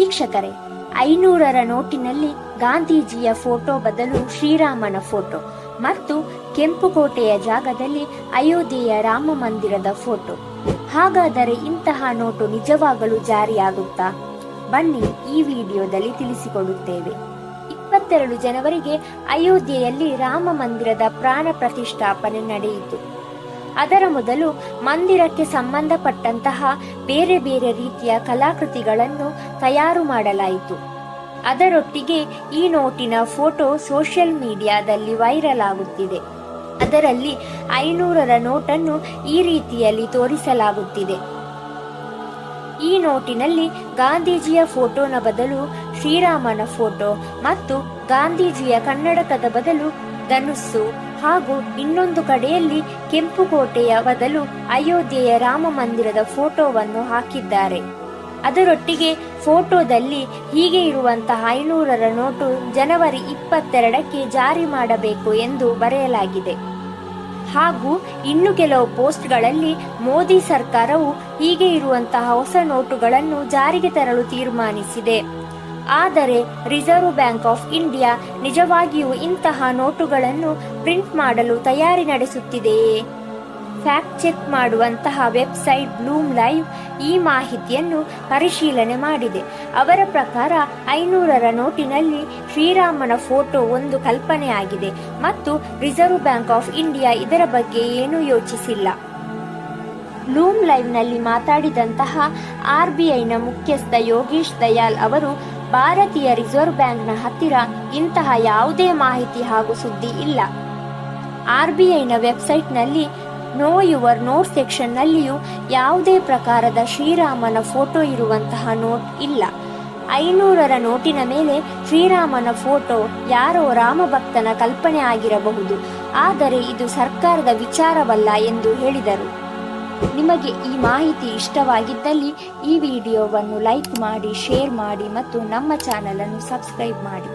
ವೀಕ್ಷಕರೇ, 500ರ ನೋಟಿನಲ್ಲಿ ಗಾಂಧೀಜಿಯ ಫೋಟೋ ಬದಲು ಶ್ರೀರಾಮನ ಫೋಟೋ ಮತ್ತು ಕೆಂಪುಕೋಟೆಯ ಜಾಗದಲ್ಲಿ ಅಯೋಧ್ಯೆಯ ರಾಮ ಮಂದಿರದ ಫೋಟೋ. ಹಾಗಾದರೆ ಇಂತಹ ನೋಟು ನಿಜವಾಗಲೂ ಜಾರಿಯಾಗುತ್ತಾ? ಬನ್ನಿ ಈ ವಿಡಿಯೋದಲ್ಲಿ ತಿಳಿಸಿಕೊಡುತ್ತೇವೆ. 22 ಜನವರಿಗೆ ಅಯೋಧ್ಯೆಯಲ್ಲಿ ರಾಮ ಮಂದಿರದ ಪ್ರಾಣ ಪ್ರತಿಷ್ಠಾಪನೆ ನಡೆಯಿತು. ಅದರ ಮೊದಲು ಮಂದಿರಕ್ಕೆ ಸಂಬಂಧಪಟ್ಟಂತಹ ಬೇರೆ ಬೇರೆ ರೀತಿಯ ಕಲಾಕೃತಿಗಳನ್ನು ತಯಾರು ಮಾಡಲಾಯಿತು. ಅದರೊಟ್ಟಿಗೆ ಈ ನೋಟಿನ ಫೋಟೋ ಸೋಷಿಯಲ್ ಮೀಡಿಯಾದಲ್ಲಿ ವೈರಲ್ ಆಗುತ್ತಿದೆ. ಅದರಲ್ಲಿ 500ರ ನೋಟನ್ನು ಈ ರೀತಿಯಲ್ಲಿ ತೋರಿಸಲಾಗುತ್ತಿದೆ. ಈ ನೋಟಿನಲ್ಲಿ ಗಾಂಧೀಜಿಯ ಫೋಟೋನ ಬದಲು ಶ್ರೀರಾಮನ ಫೋಟೋ ಮತ್ತು ಗಾಂಧೀಜಿಯ ಕನ್ನಡಕದ ಬದಲು ಧನುಸ್ಸು ಹಾಗೂ ಇನ್ನೊಂದು ಕಡೆಯಲ್ಲಿ ಕೆಂಪುಕೋಟೆಯ ಬದಲು ಅಯೋಧ್ಯೆಯ ರಾಮ ಮಂದಿರದ ಫೋಟೋವನ್ನು ಹಾಕಿದ್ದಾರೆ. ಅದರೊಟ್ಟಿಗೆ ಫೋಟೋದಲ್ಲಿ ಹೀಗೆ ಇರುವಂತಹ 500ರ ನೋಟು ಜನವರಿ 22ಕ್ಕೆ ಜಾರಿ ಮಾಡಬೇಕು ಎಂದು ಬರೆಯಲಾಗಿದೆ. ಹಾಗೂ ಇನ್ನು ಕೆಲವು ಪೋಸ್ಟ್ಗಳಲ್ಲಿ ಮೋದಿ ಸರ್ಕಾರವು ಹೀಗೆ ಇರುವಂತಹ ಹೊಸ ನೋಟುಗಳನ್ನು ಜಾರಿಗೆ ತರಲು ತೀರ್ಮಾನಿಸಿದೆ. ಆದರೆ ರಿಸರ್ವ್ ಬ್ಯಾಂಕ್ ಆಫ್ ಇಂಡಿಯಾ ನಿಜವಾಗಿಯೂ ಇಂತಹ ನೋಟುಗಳನ್ನು ಪ್ರಿಂಟ್ ಮಾಡಲು ತಯಾರಿ ನಡೆಸುತ್ತಿದೆಯೇ? ಫ್ಯಾಕ್ಟ್ ಚೆಕ್ ಮಾಡುವಂತಹ ವೆಬ್ಸೈಟ್ ಬ್ಲೂಮ್ ಲೈವ್ ಈ ಮಾಹಿತಿಯನ್ನು ಪರಿಶೀಲನೆ ಮಾಡಿದೆ. ಅವರ ಪ್ರಕಾರ 500ರ ನೋಟಿನಲ್ಲಿ ಶ್ರೀರಾಮನ ಫೋಟೋ ಒಂದು ಕಲ್ಪನೆಯಾಗಿದೆ ಮತ್ತು ರಿಸರ್ವ್ ಬ್ಯಾಂಕ್ ಆಫ್ ಇಂಡಿಯಾ ಇದರ ಬಗ್ಗೆ ಏನೂ ಯೋಚಿಸಿಲ್ಲ. ಬ್ಲೂಮ್ ಲೈವ್ನಲ್ಲಿ ಮಾತಾಡಿದಂತಹ RBIನ ಮುಖ್ಯಸ್ಥ ಯೋಗೇಶ್ ದಯಾಲ್ ಅವರು ಭಾರತೀಯ ರಿಸರ್ವ್ ಬ್ಯಾಂಕ್ನ ಹತ್ತಿರ ಇಂತಹ ಯಾವುದೇ ಮಾಹಿತಿ ಹಾಗೂ ಸುದ್ದಿ ಇಲ್ಲ. RBIನ ವೆಬ್ಸೈಟ್ನಲ್ಲಿ ನೋ ಯುವರ್ ನೋಟ್ ಸೆಕ್ಷನ್ನಲ್ಲಿಯೂ ಯಾವುದೇ ಪ್ರಕಾರದ ಶ್ರೀರಾಮನ ಫೋಟೋ ಇರುವಂತಹ ನೋಟ್ ಇಲ್ಲ. 500ರ ನೋಟಿನ ಮೇಲೆ ಶ್ರೀರಾಮನ ಫೋಟೋ ಯಾರೋ ರಾಮಭಕ್ತನ ಕಲ್ಪನೆ ಆಗಿರಬಹುದು, ಆದರೆ ಇದು ಸರ್ಕಾರದ ವಿಚಾರವಲ್ಲ ಎಂದು ಹೇಳಿದರು. ನಿಮಗೆ ಈ ಮಾಹಿತಿ ಇಷ್ಟವಾಗಿದ್ದಲ್ಲಿ ಈ ವಿಡಿಯೋವನ್ನು ಲೈಕ್ ಮಾಡಿ, ಶೇರ್ ಮಾಡಿ ಮತ್ತು ನಮ್ಮ ಚಾನಲ್ ಅನ್ನು ಸಬ್ಸ್ಕ್ರೈಬ್ ಮಾಡಿ.